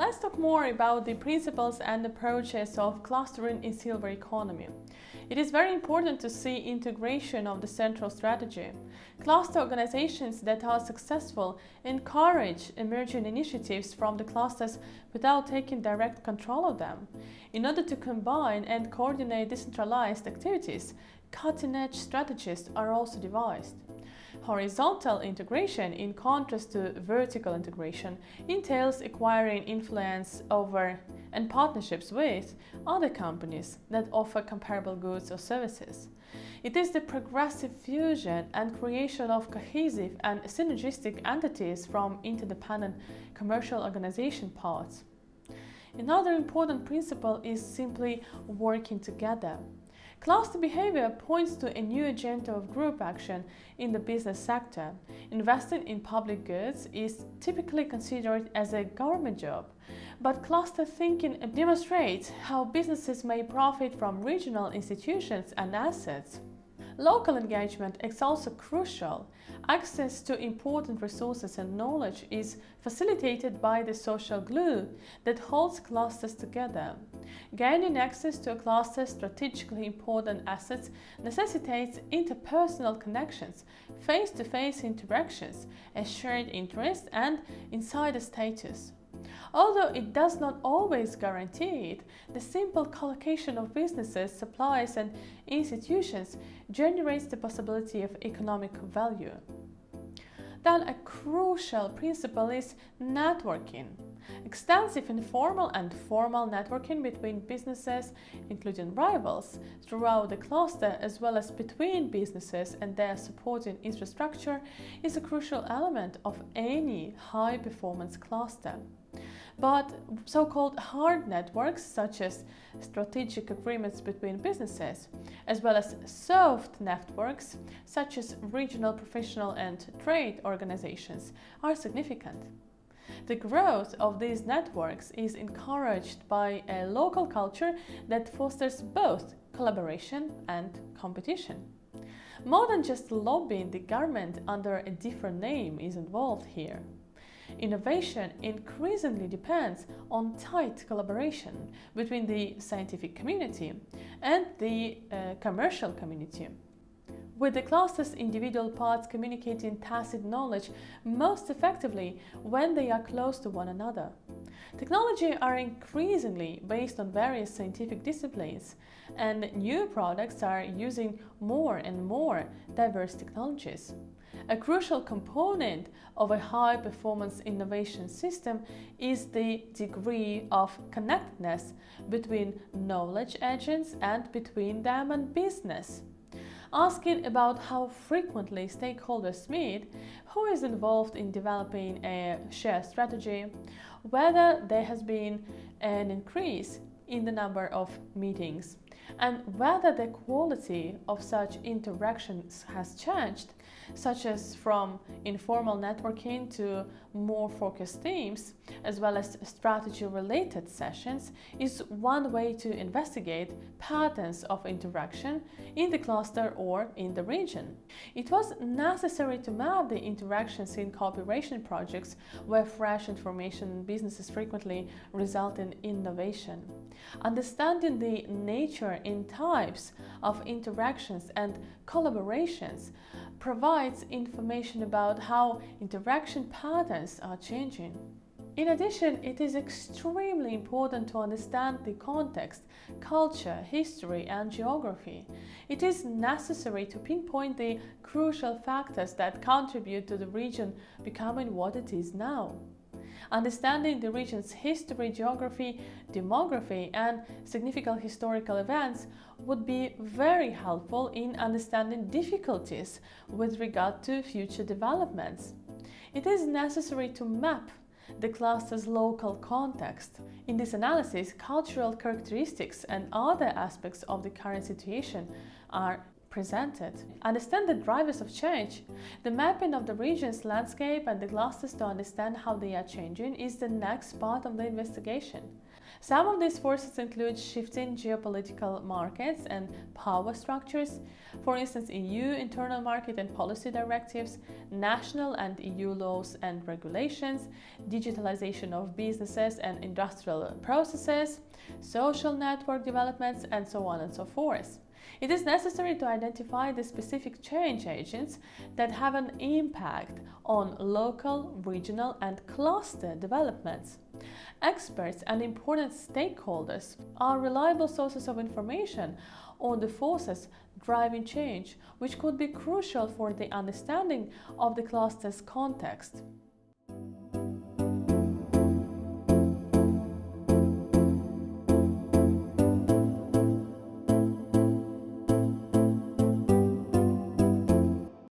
let's talk more about the principles and approaches of clustering in silver economy. It is very important to see integration of the central strategy. Cluster organizations that are successful encourage emerging initiatives from the clusters without taking direct control of them. In order to combine and coordinate decentralized activities, cutting-edge strategies are also devised. Horizontal integration, in contrast to vertical integration, entails acquiring influence over and partnerships with other companies that offer comparable goods or services. It is the progressive fusion and creation of cohesive and synergistic entities from interdependent commercial organization parts. Another important principle is simply working together. Cluster behavior points to a new agenda of group action in the business sector. Investing in public goods is typically considered as a government job, but cluster thinking demonstrates how businesses may profit from regional institutions and assets. Local engagement is also crucial. Access to important resources and knowledge is facilitated by the social glue that holds clusters together. Gaining access to a cluster's strategically important assets necessitates interpersonal connections, face-to-face interactions, a shared interest, and insider status. Although it does not always guarantee it, the simple collocation of businesses, suppliers, and institutions generates the possibility of economic value. Then a crucial principle is networking. Extensive informal and formal networking between businesses, including rivals, throughout the cluster as well as between businesses and their supporting infrastructure is a crucial element of any high-performance cluster. But so-called hard networks, such as strategic agreements between businesses, as well as soft networks, such as regional professional and trade organizations, are significant. The growth of these networks is encouraged by a local culture that fosters both collaboration and competition. More than just lobbying the government under a different name is involved here. Innovation increasingly depends on tight collaboration between the scientific community and the commercial community. With the cluster's individual parts communicating tacit knowledge most effectively when they are close to one another. Technology are increasingly based on various scientific disciplines, and new products are using more and more diverse technologies. A crucial component of a high-performance innovation system is the degree of connectedness between knowledge agents and between them and business. Asking about how frequently stakeholders meet, who is involved in developing a shared strategy, whether there has been an increase in the number of meetings, and whether the quality of such interactions has changed, such as from informal networking to more focused themes, as well as strategy-related sessions, is one way to investigate patterns of interaction in the cluster or in the region. It was necessary to map the interactions in cooperation projects where fresh information in businesses frequently result in innovation. Understanding the nature and types of interactions and collaborations provides information about how interaction patterns are changing. In addition, it is extremely important to understand the context, culture, history, and geography. It is necessary to pinpoint the crucial factors that contribute to the region becoming what it is now. Understanding the region's history, geography, demography, and significant historical events would be very helpful in understanding difficulties with regard to future developments. It is necessary to map the cluster's local context. In this analysis, cultural characteristics and other aspects of the current situation are presented. Understand the drivers of change. The mapping of the region's landscape and the clusters to understand how they are changing is the next part of the investigation. Some of these forces include shifting geopolitical markets and power structures, for instance EU internal market and policy directives, national and EU laws and regulations, digitalization of businesses and industrial processes, social network developments, and so on and so forth. It is necessary to identify the specific change agents that have an impact on local, regional, and cluster developments. Experts and important stakeholders are reliable sources of information on the forces driving change, which could be crucial for the understanding of the cluster's context.